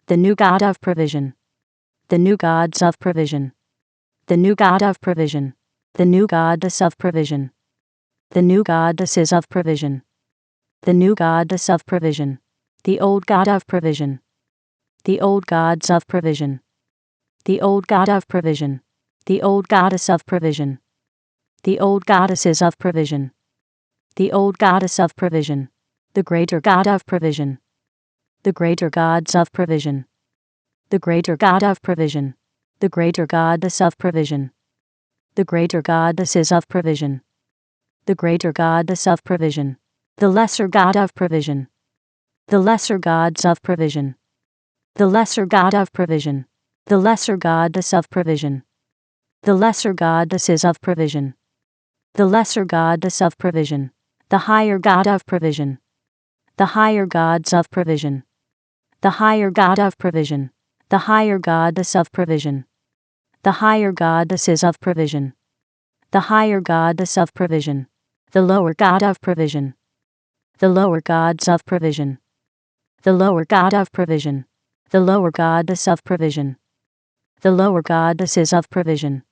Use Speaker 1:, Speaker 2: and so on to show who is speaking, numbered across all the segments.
Speaker 1: The new God of provision. The new gods of provision. The new God of provision. The new goddess of provision. The new goddesses of provision. The new goddess of provision. The old God of provision. The old gods of provision. The old God of provision. The old goddess of provision. The old goddesses of provision. The old goddess of provision. The greater God of provision. The greater gods of provision. The greater God of provision. The greater goddess of provision. The greater goddesses of provision. The greater goddess of provision. The lesser God of provision. The lesser gods of provision. The lesser God of provision. The lesser goddess of provision. The lesser goddesses of provision. The lesser goddess of provision. The higher God of provision. The higher gods of provision. The higher God of provision. The higher goddess of provision. The higher goddesses of provision. The higher goddess of provision. The lower God of provision. The lower gods of provision. The lower God of provision. The lower goddess of provision. The lower goddesses of provision.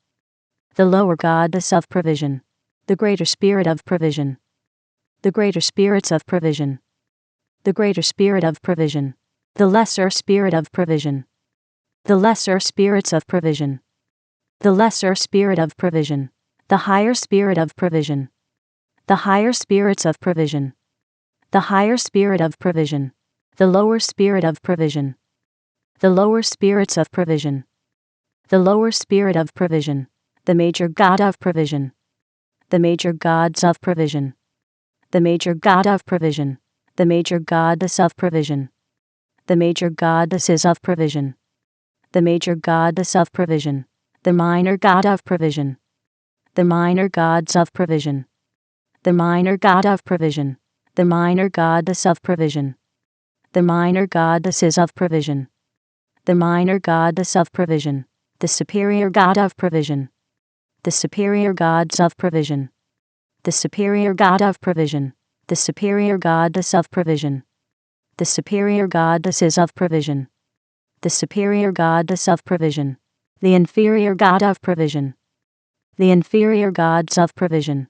Speaker 1: The lower goddess of provision. The greater spirit of provision. The greater spirits of provision. The greater spirit of provision. The lesser spirit of provision. The lesser spirits of provision. The lesser spirit of provision. The higher spirit of provision. The higher spirits of provision. The higher spirit of provision. The lower spirit of provision. The lower spirits of provision. The lower spirit of provision. The major God of provision. The major gods of provision. The major God of provision. The major goddess of provision. The major goddesses of provision. The major goddess of provision. The minor God of provision. The minor gods of provision. The minor God of provision. The minor goddess of provision. The minor goddesses of provision. The minor goddess of provision. The superior God of provision. The superior gods of provision. The superior God of provision. The superior goddess of provision. The superior goddesses of provision. The superior goddess of provision. The inferior God of provision. The inferior gods of provision.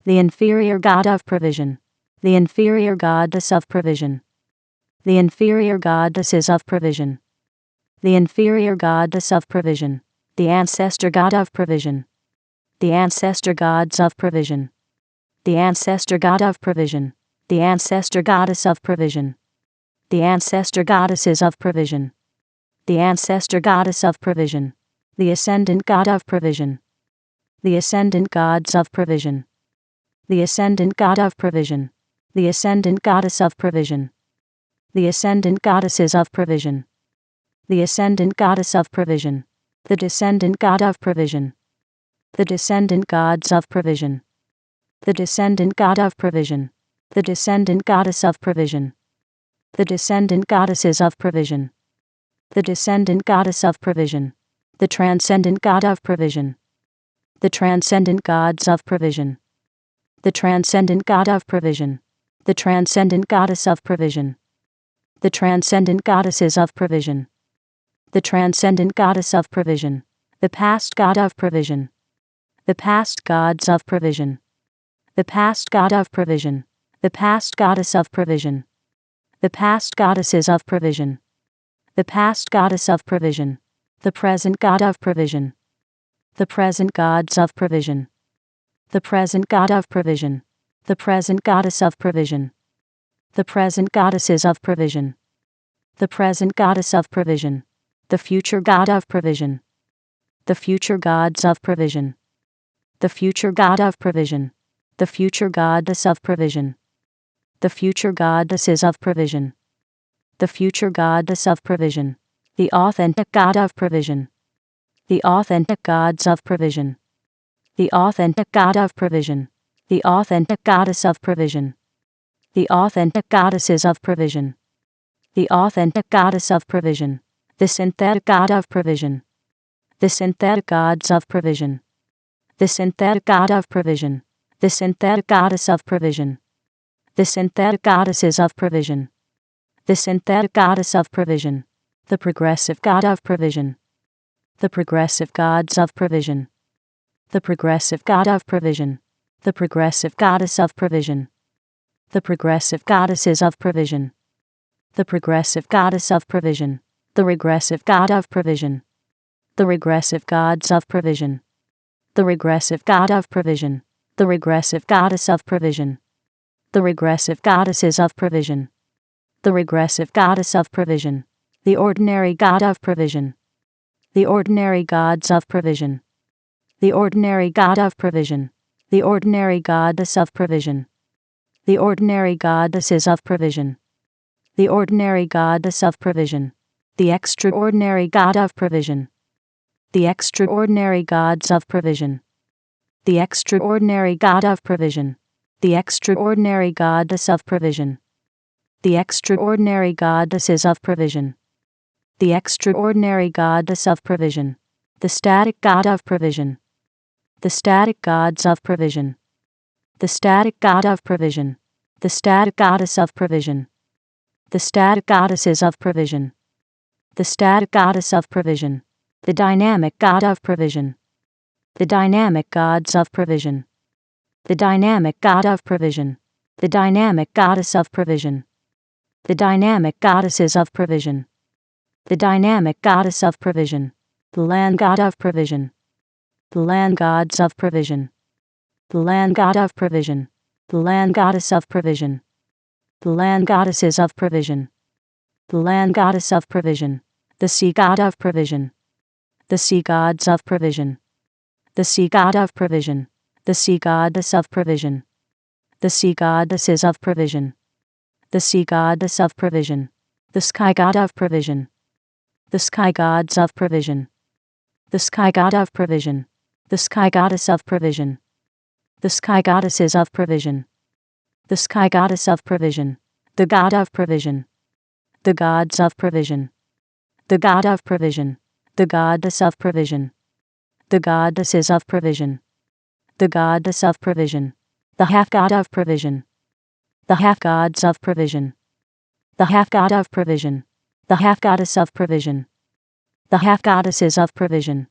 Speaker 1: The inferior God of provision. The inferior goddess of provision. The inferior goddesses of provision. The inferior goddess of provision. The ancestor God of provision. The ancestor gods of provision. The ancestor God of provision. The ancestor goddess of provision. The ancestor goddesses of provision. The ancestor goddess of provision. The ascendant God of provision. The ascendant gods of provision. The ascendant God of provision. The ascendant goddess of provision. The ascendant goddesses of provision. The ascendant goddess of provision. The descendant God of provision. The descendant gods of provision. The descendant God of provision. The descendant goddess of provision. The descendant goddesses of provision. The descendant goddess of provision. The transcendent God of provision. The transcendent gods of provision. The transcendent God of provision. The transcendent goddess of provision. The transcendent goddesses of provision. The transcendent goddess of provision. The past God of provision. The past gods of provision. The past God of provision. The past goddess of provision. The past goddesses of provision. The past goddess of provision. The present God of provision. The present gods of provision. The present God of provision. The present goddess of provision. The present goddesses of provision. The present goddess of provision. The future God of provision. The future gods of provision. The future God of provision. The future goddess of provision. The future goddesses of provision. The future goddess of provision. The authentic God of provision. The authentic gods of provision. The authentic God of provision. The authentic goddess of provision. The authentic goddesses of provision. The authentic goddess of provision. The synthetic God of provision. The synthetic gods of provision. The synthetic God of provision. The synthetic goddess of provision. The synthetic goddesses of provision. The synthetic goddess of provision. The progressive God of provision. The progressive gods of provision. The progressive God of provision. The progressive goddess of provision. The progressive goddesses of provision. The progressive goddess of provision. The regressive God of provision. The regressive gods of provision. The regressive God of provision. The regressive goddess of provision. The regressive goddesses of provision. The regressive goddess of provision. The ordinary God of provision. The ordinary gods of provision. The ordinary God of provision. The ordinary goddess of provision. The ordinary goddesses of provision. The ordinary goddess of provision. The extraordinary God of provision. The extraordinary gods of provision. The extraordinary God of provision. The extraordinary goddess of provision. The extraordinary goddesses of provision. The extraordinary goddess of provision. The static God of provision. The static gods of provision. The static God of provision. The static goddess of provision. The static goddesses of provision. The static goddess of provision. The dynamic God of provision. The dynamic gods of provision. The dynamic God of provision. The dynamic goddess of provision. The dynamic goddesses of provision. The dynamic goddess of provision. The land God of provision. The land gods of provision. The land God of provision. The land goddess of provision. The land goddesses of provision. The land goddess of provision. The sea God of provision. The sea gods of provision. The sea God of provision. The sea goddess of provision. The sea goddesses of provision. The sea goddess of provision. The sky God of provision. The sky gods of provision. The sky God of provision. The sky goddess of provision. The sky goddesses of provision. The sky goddess of provision. The God of provision. The gods of provision. The God of provision. The goddess of provision. The goddesses of provision. The goddess of provision. The half God of provision. The half gods of provision. The half God of provision. The half goddess of provision. The half goddesses of provision.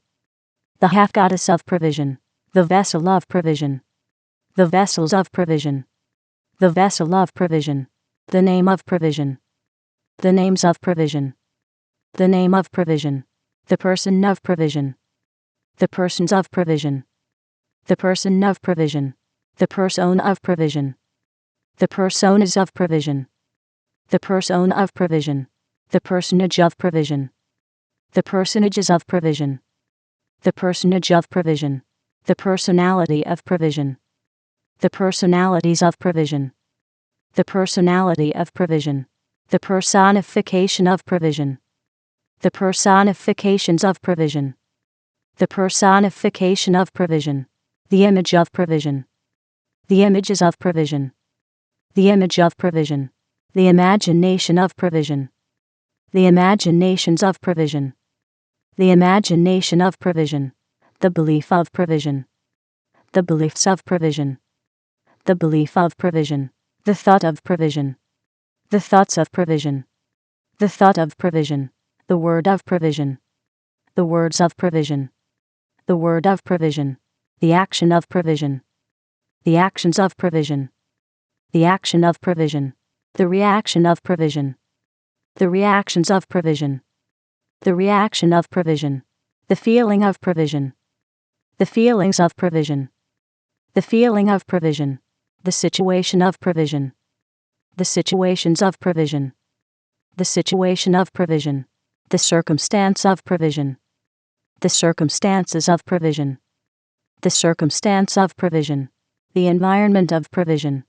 Speaker 1: The half goddess of provision. The vessel of provision. The vessels of provision. The vessel of provision. The name of provision. The names of provision. The name of provision. The person of provision. The persons of provision. The person of provision. The persona of provision. The personas of provision. The persona of provision. The personage of provision. The personages of provision. The personage of provision. The personality of provision. The personalities of provision. The personality of provision. The personification of provision. The personifications of provision. The personification of provision. The image of provision. The images of provision. The image of provision. The imagination of provision. The imaginations of provision. The imagination of provision. The belief of provision. The beliefs of provision. The belief of provision. The thought of provision. The thoughts of provision. The thought of provision. The word of provision. The words of provision. The word of provision. The action of provision. The actions of provision. The action of provision. The reaction of provision. The reactions of provision. The reaction of provision. The feeling of provision. The feelings of provision. The feeling of provision. The situation of provision. The situations of provision. The situation of provision. The circumstance of provision. The circumstances of provision. The circumstance of provision. The environment of provision.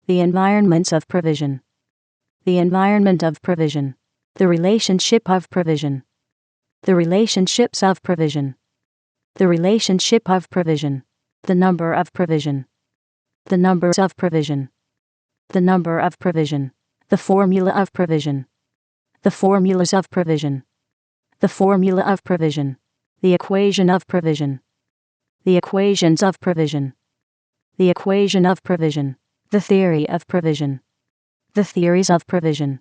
Speaker 1: The environments of provision. The environment of provision. The relationship of provision. The relationships of provision. The relationship of provision. The number of provision. The numbers of provision. The number of provision. The formula of provision. The formulas of provision. The formula of provision. The equation of provision. The equations of provision. The equation of provision. The theory of provision. The theories of provision.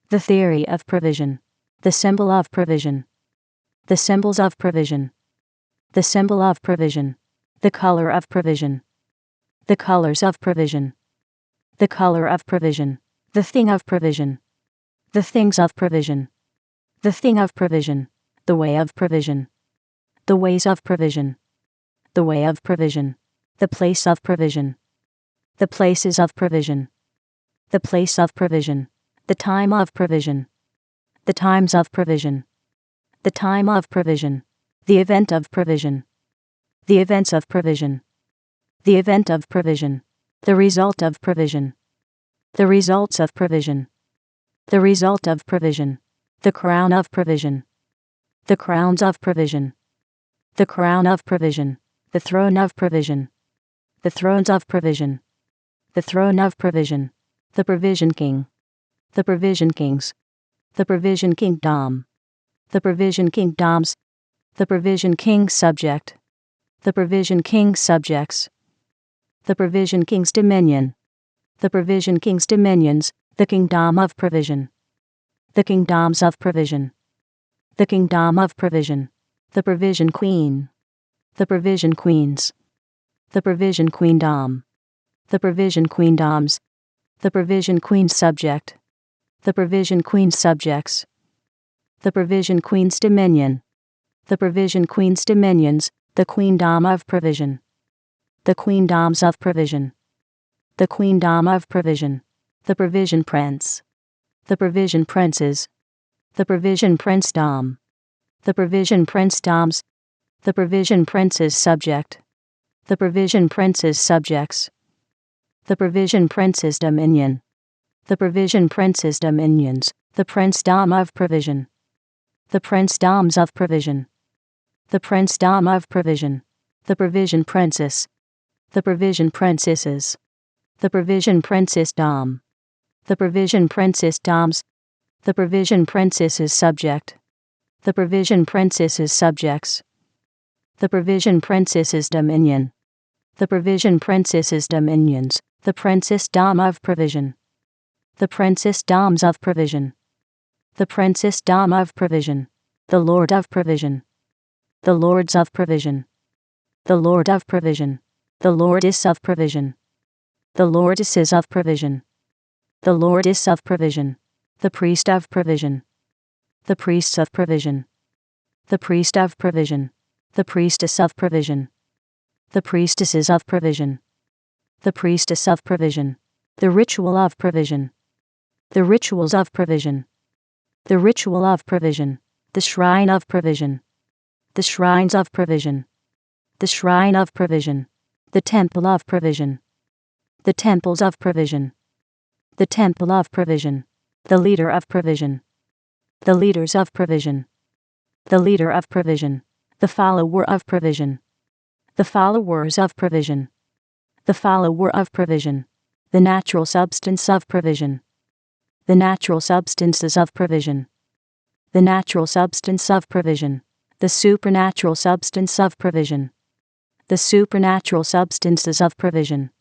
Speaker 1: The theory of provision. The symbol of provision. The symbols of provision. The symbol of provision. The color of provision. The colors of provision. The color of provision. The thing of provision. The things of provision. The thing of provision. The way of provision. The ways of provision. The way of provision. The place of provision. The places of provision. The place of provision. The time of provision. The times of provision. The time of provision. The event of provision. The events of provision. The event of provision. The result of provision. The results of provision. The result of provision. The crown of provision. The crowns of provision. The crown of provision. The throne of provision. The thrones of provision. The throne of provision. The provision king. The provision kings. The provision kingdom. The provision kingdoms. The provision king subject. The provision king subjects. The provision king's dominion. The provision king's dominions. The kingdom of provision. The kingdoms of provision. The kingdom of provision. The provision queen. The provision queens. The provision queendom. The provision queendoms. The provision queen subject. The provision queen subjects. The provision queen's dominion. The provision queen's dominions. The queendom of provision. The queendoms of provision. The queendom of provision. The provision prince. The provision princes. The provision princedom. The provision princedoms. The provision prince's subject. The provision prince's subjects. The provision prince's dominion. The provision prince's dominions. The princedom of provision. The princedoms of provision. The princedom of provision. The provision princess. The provision princesses. The provision princessdom. The provision princessdoms. The provision princess's subject. The provision princess's subjects. The provision princess's dominion. The provision princess's dominions. The princessdom of provision. The princessdoms of provision. The princessdom of provision. The lord of provision. The lords of provision. The lord of provision. The lordess of provision. The lordesses of provision. The lordess of provision. The priest of provision. The priests of provision. The priest of provision. The priestess of provision. The priestesses of provision. The priestess of provision. The ritual of provision. The rituals of provision. The ritual of provision. The shrine of provision. The shrines of provision. The shrine of provision. The temple of provision. The temples of provision. The temple of provision. The leader of provision. The leaders of provision. The leader of provision. The follower of provision. The followers of provision. The follower of provision. The natural substance of provision. The natural substances of provision. The natural substance of provision. The supernatural substance of provision. The supernatural substances of provision.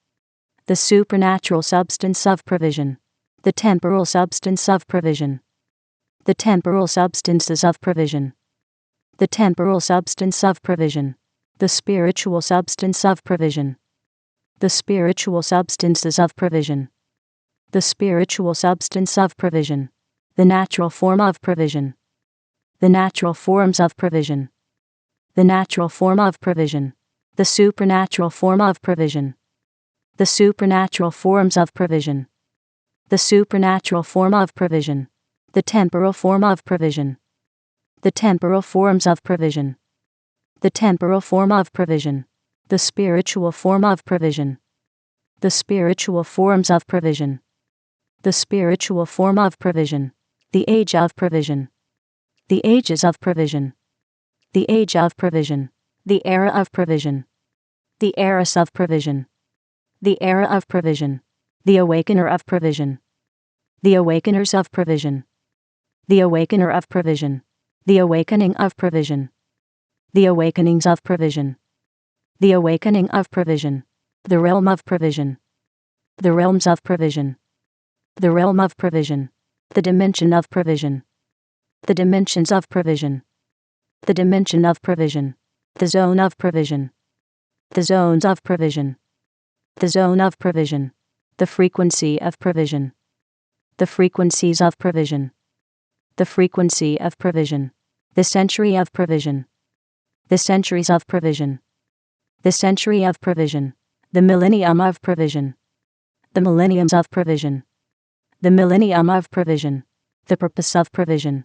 Speaker 1: The supernatural substance of provision. The temporal substance of provision. The temporal substances of provision. The temporal substance of provision. The spiritual substance of provision. The spiritual substances of provision. The spiritual substance of provision. The natural form of provision. The natural forms of provision. The natural form of provision. The supernatural form of provision. The supernatural forms of provision. The supernatural form of provision. The temporal form of provision. The temporal forms of provision. The temporal form of provision. The spiritual form of provision. The spiritual forms of provision. The spiritual form of provision. The age of provision. The ages of provision. The age of provision. The era of provision. The eras of provision. The era of provision. The awakener of provision. The awakeners of provision. The awakener of provision. The awakening of provision. The awakenings of provision. The awakening of provision. The realm of provision. The realms of provision. The realm of provision. The dimension of provision. The dimensions of provision. The dimension of provision. The zone of provision. The zones of provision. The zone of provision. The frequency of provision. The frequencies of provision. The frequency of provision. The century of provision. The centuries of provision. The century of provision. The millennium of provision. The millenniums of provision. The millennium of provision. The purpose of provision.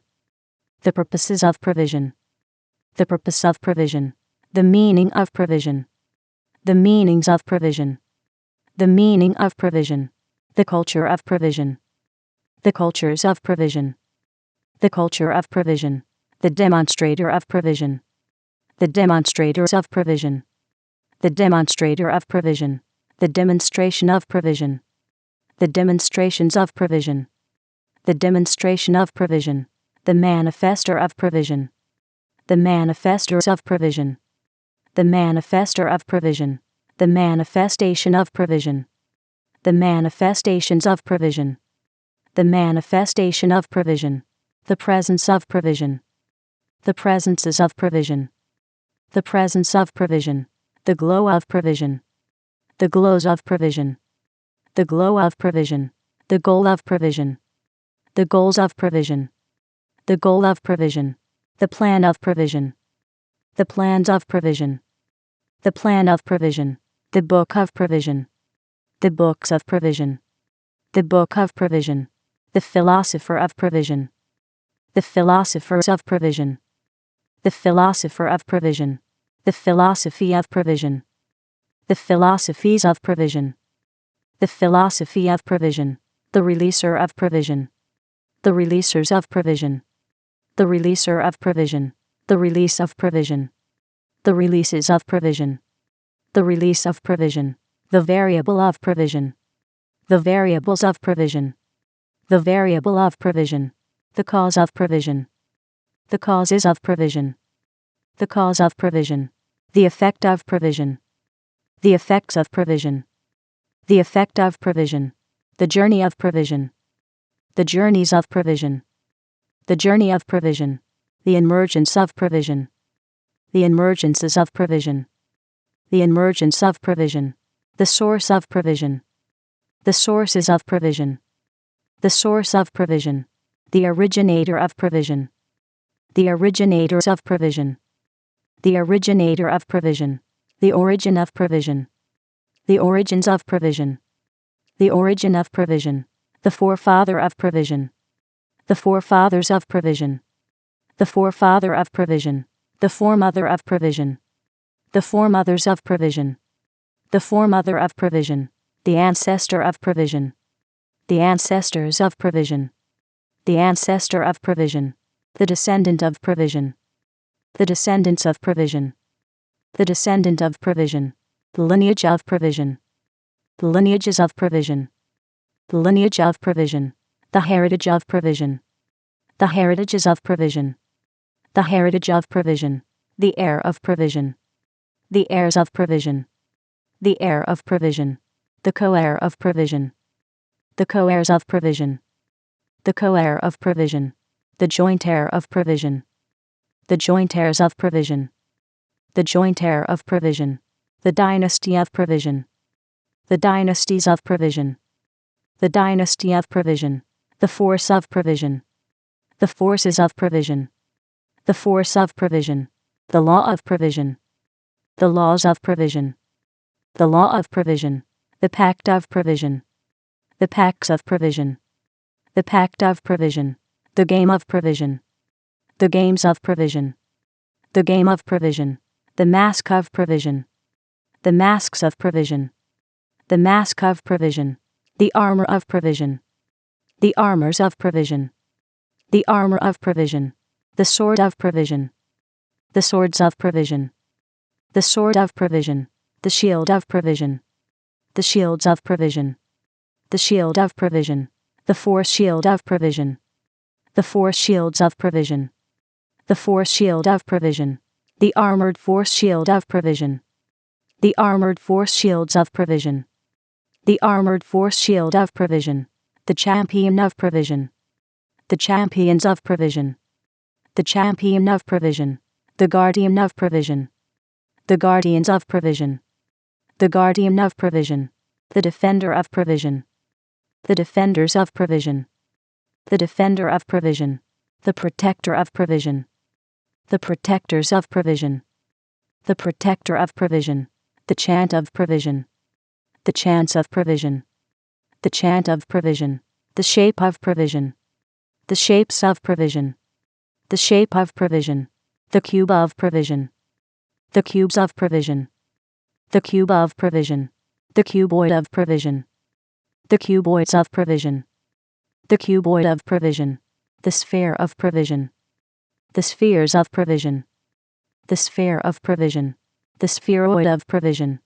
Speaker 1: The purposes of provision. The purpose of provision. The meaning of provision. The meanings of provision. The meaning of provision. The culture of provision. The cultures of provision. The culture of provision. The demonstrator of provision. The demonstrators of provision. The demonstrator of provision. The demonstration of provision. The demonstrations of provision. The demonstration of provision. The manifester of provision. The manifestors of provision. The manifester of provision. The manifestation of provision. The manifestations of provision. The manifestation of provision. The presence of provision. The presences of provision. The presence of provision. The glow of provision. The glows of provision. The glow of provision. The goal of provision. The goals of provision. The goal of provision. The plan of provision. The plans of provision. The plan of provision. The book of provision. The books of provision. The book of provision. The philosopher of provision. The philosophers of provision. The philosopher of provision. The philosophy of provision. The philosophies of provision. The philosophy of provision. The releaser of provision. The releasers of provision. The releaser of provision. The release of provision. The releases of provision. The release of provision. The variable of provision. The variables of provision. The variable of provision. The cause of provision. The causes of provision. The cause of provision. The effect of provision. The effects of provision. The effect of provision. The journey of provision. The journeys of provision. The journey of provision. The emergence of provision. The emergences of provision. The emergence of provision. The source of provision. The sources of provision. The source of provision. The originator of provision. The originators of provision. The originator of provision. The origin of provision. The origins of provision. The origin of provision. The forefather of provision. The forefathers of provision. The forefather of provision. The foremother of provision. The foremothers of provision. The foremother of provision. The ancestor of provision. The ancestors of provision. The ancestor of provision. The descendant of provision. The descendants of provision. The descendant of provision. The lineage of provision. The lineages of provision. The lineage of provision. The heritage of provision. The heritages of provision. The heritage of provision. The heir of provision. The heirs of provision. The heir of provision. The co-heir of provision. The co-heirs of provision. The co-heir of provision. The joint heir of provision. The joint heirs of provision. The joint heir of provision. The dynasty of provision. The dynasties of provision. The dynasty of provision. The force of provision. The forces of provision. The force of provision. The law of provision. The laws of provision. The law of provision. The pact of provision. The pacts of provision. The pact of provision. The game of provision. The games of provision. The game of provision. The mask of provision. The masks of provision. The mask of provision. The armor of provision. The armors of provision. The armor of provision. The sword of provision. The swords of provision. The sword of provision. The shield of provision. The shields of provision. The shield of provision. The force shield of provision. The force shields of provision. The force shield of provision. The armored force shield of provision. The armored force shields of provision. The armored force shield of provision. The champion of provision. The champions of provision. the champion of provision, the guardian of provision, the guardians of provision, the guardian of provision, the defender of provision, the defenders of provision, the defender of provision, the protector of provision, the protectors of provision, the protector of provision, the chant of provision, the chants of provision, the chant of provision, the shape of provision, the shapes of provision, the shape of provision, the cube of provision, the cubes of provision, the cube of provision, the cuboid of provision, the cuboids of provision, the cuboid of provision, the sphere of provision, the spheres of provision, the sphere of provision, the spheroid of provision,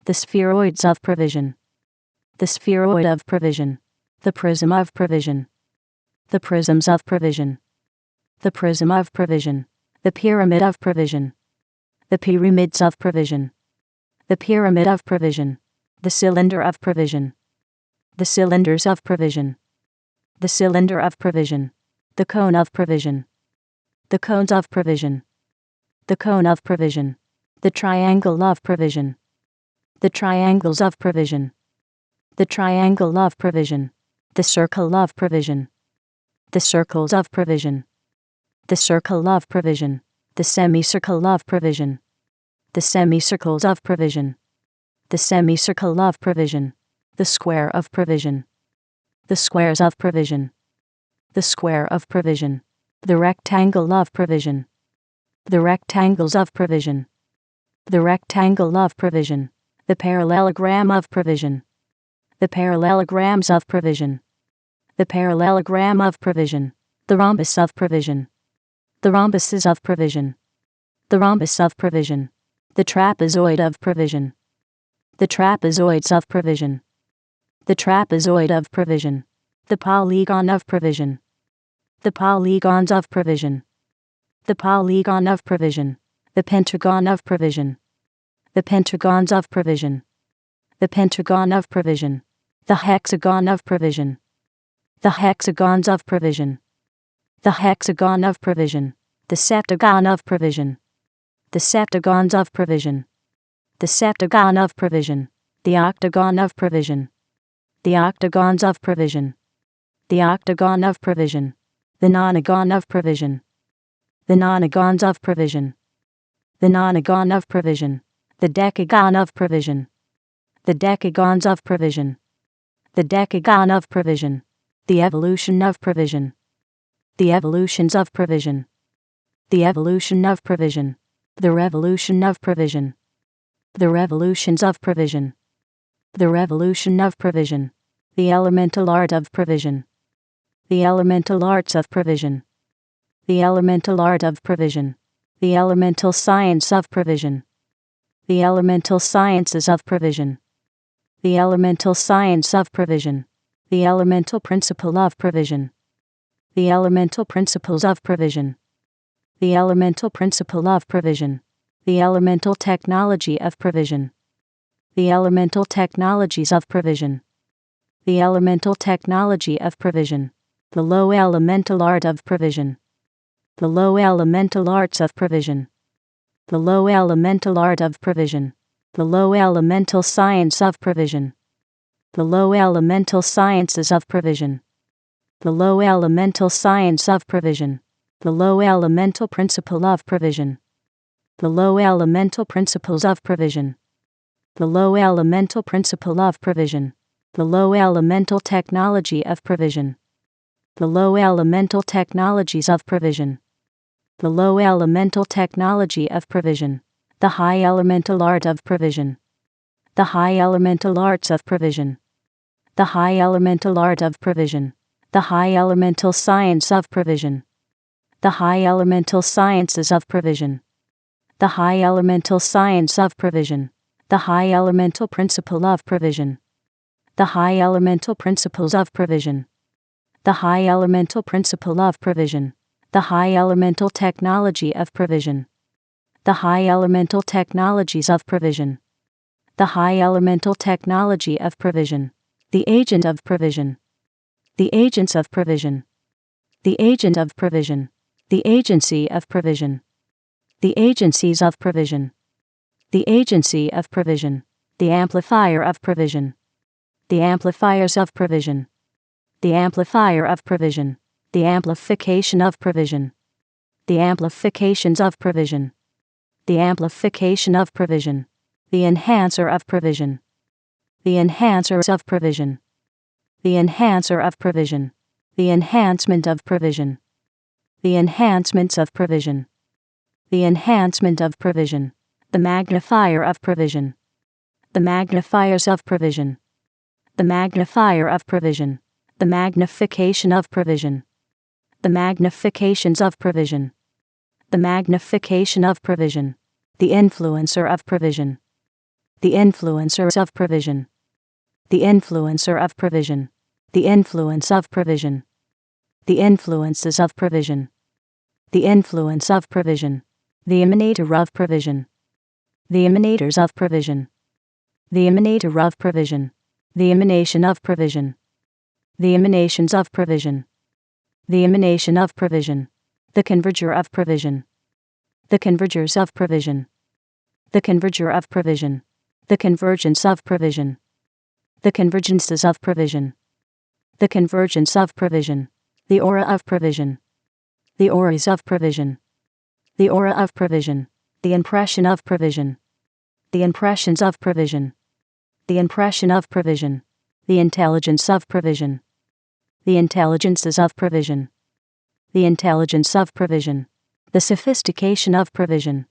Speaker 1: the spheroids of provision, the spheroid of provision, the prism of provision, the prisms of provision, the prism of provision, the pyramid of provision, the pyramids of provision, the pyramid of provision, the cylinder of provision, the cylinders of provision, the cylinder of provision, the cone of provision, the cones of provision, the cone of provision, the triangle of provision, the triangles of provision, the triangle of provision, the circle of provision, the circles of provision, the circle of provision, the semicircle of provision, the semicircles of provision, the semicircle of provision, the square of provision, the squares of provision, the square of provision, the rectangle of provision, the rectangles of provision, the rectangle of provision, the parallelogram of provision, the parallelograms of provision, the parallelogram of provision, the rhombus of provision, the rhombuses of provision, the rhombus of provision, the trapezoid of provision, the trapezoids of provision, the trapezoid of provision, the polygon of provision, the polygons of provision, the polygon of provision, the pentagon of provision, the pentagons of provision, the pentagon of provision, the hexagon of provision, the hexagons of provision, the hexagon of provision, the septagon of provision, the septagons of provision, the septagon of provision, the octagon of provision, the octagons of provision, the octagon of provision, the nonagon of provision, the nonagons of provision, the nonagon of provision, the decagon of provision, the decagons of provision, the decagon of provision, the evolution of provision, the evolutions of provision, the evolution of provision, the revolution of provision, the revolutions of provision, the revolution of provision, the elemental art of provision, the elemental arts of provision, the elemental art of provision, the elemental science of provision, the elemental sciences of provision, the elemental science of provision, the elemental principle of provision, the elemental principles of provision, the elemental principle of provision, the elemental technology of provision, the elemental technologies of provision, the elemental technology of provision, the low elemental art of provision, the low elemental arts of provision, the low elemental art of provision, the low elemental science of provision, the low elemental sciences of provision, the low elemental science of provision, the low elemental principle of provision, the low elemental principles of provision, the low elemental principle of provision, the low elemental technology of provision, the low elemental technologies of provision, the low elemental technology of provision, the high elemental art of provision, the high elemental arts of provision, the high elemental art of provision, the high elemental science of provision, the high elemental sciences of provision, the high elemental science of provision, the high elemental principle of provision, the high elemental principles of provision, the high elemental principle of provision, the high elemental technology of provision, the high elemental technologies of provision, the high elemental technology of provision, the agent of provision, the agents of provision, the agent of provision, The agency of provision. The agencies of provision. The agency of provision. The amplifier of provision. The amplifiers of provision. The amplifier of provision. The amplification of provision. The amplifications of provision. The amplification of provision. The enhancer of provision. The enhancers of provision. The enhancer of provision. The enhancement of provision. The enhancements of provision. The enhancement of provision. The magnifier of provision. The magnifiers of provision. The magnifier of provision. The magnification of provision. The magnifications of provision. The magnification of provision. The influencer of provision. The influencers of provision. The influencer of provision. The influence of provision. The influences of provision. The influence of provision. The emanator of provision. The emanators of provision. The emanator of provision. The emanation of provision. The emanations of provision. The emanation of provision. The converger of provision. The convergers of provision. The converger of provision. The convergence of provision. The convergences of provision. The convergence of provision. The aura of provision. The auras of provision. The aura of provision. The impression of provision. The impressions of provision. The impression of provision. The intelligence of provision. The intelligences of provision. The intelligence of provision. The sophistication of provision.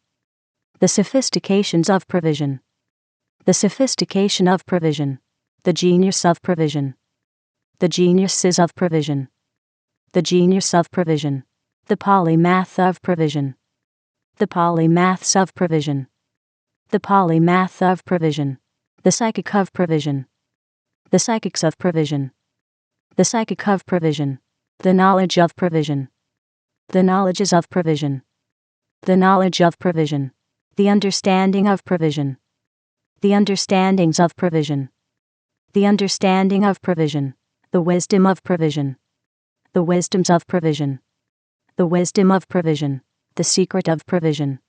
Speaker 1: The sophistications of provision. The sophistication of provision. The genius of provision. The geniuses of provision. The genius of provision. The polymath of provision. The polymaths of provision. The polymath of provision. The psychic of provision. The psychics of provision. The psychic of provision. The knowledge of provision. The knowledges of provision. The knowledge of provision. The understanding of provision. The understandings of provision. The understanding of provision. The wisdom of provision. The wisdoms of provision. The wisdom of provision. The secret of provision.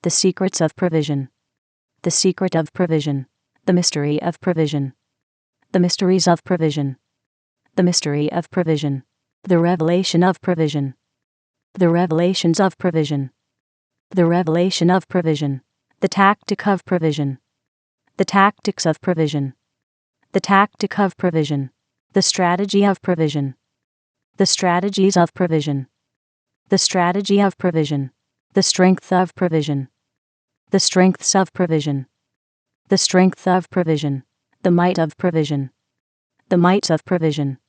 Speaker 1: The secrets of provision. The secret of provision. The mystery of provision. The mysteries of provision. The mystery of provision. The revelation of provision. The revelations of provision. The revelation of provision. The tactic of provision. The tactics of provision. The tactic of provision. The strategy of provision. The strategies of provision. The strategy of provision. The strength of provision. The strengths of provision. The strength of provision. The might of provision. The might of provision.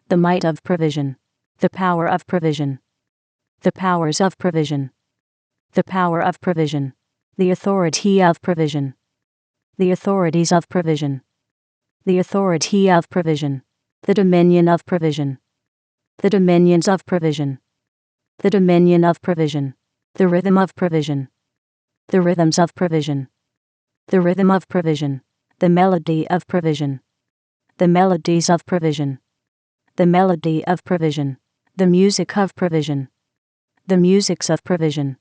Speaker 1: The might of provision. The power of provision. The powers of provision. The power of provision. The authority of provision. The authorities of provision. The authority of provision. The dominion of provision. The dominions of provision. The dominion of provision. The rhythm of provision. The rhythms of provision. The rhythm of provision. The melody of provision. The melodies of provision. The melody of provision. The music of provision. The musics of provision.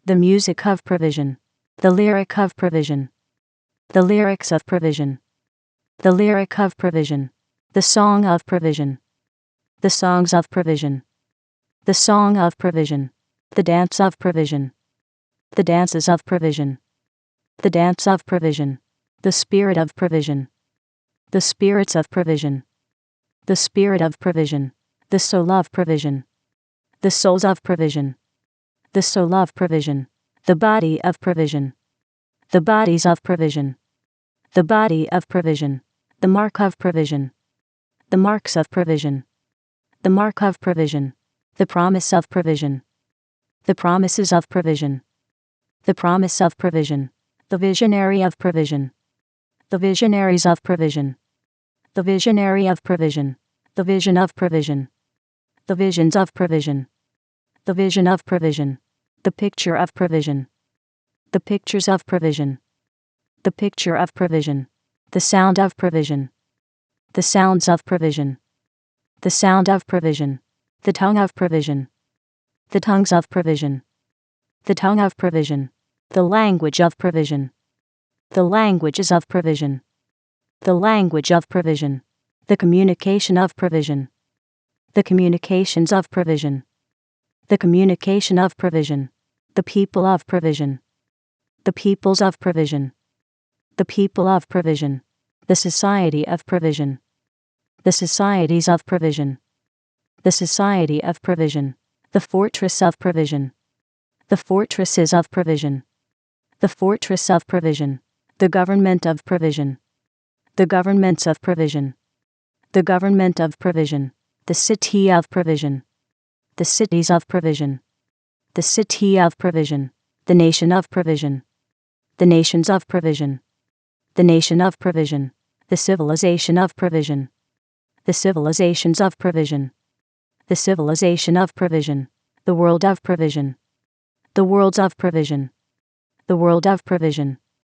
Speaker 1: The music of provision. The lyric of provision. The lyrics of provision. The lyric of provision. The song of provision. The songs of provision. The song of provision. The dance of provision. The dances of provision. The dance of provision. The spirit of provision. The spirits of provision. The spirit of provision. The soul of provision. The souls of provision. The soul of provision. The body of provision. The bodies of provision. The body of provision. The mark of provision. The marks of provision. The mark of provision. The promise of provision. The promises of provision. The promise of provision. The visionary of provision. The visionaries of provision. The visionary of provision. The vision of provision. The visions of provision. The vision of provision. The picture of provision. The pictures of provision. The picture of provision. The sound of provision. The sounds of provision. The sound of provision. The tongue of provision. The tongues of provision. The tongue of provision. The language of provision. The languages of provision. The language of provision. The communication of provision. The communications of provision. The communication of provision. The people of provision. The peoples of provision. The people of provision. The society of provision. The societies of provision. The society of provision. The fortress of provision. The fortresses of provision. The fortress of provision. The government of provision. The governments of provision. The government of provision. The city of provision. The cities of provision. The city of provision. The nation of provision. The nations of provision. The nation of provision. The civilization of provision. The civilizations of provision. The civilization of provision. The world of provision. The worlds of provision. The world of provision.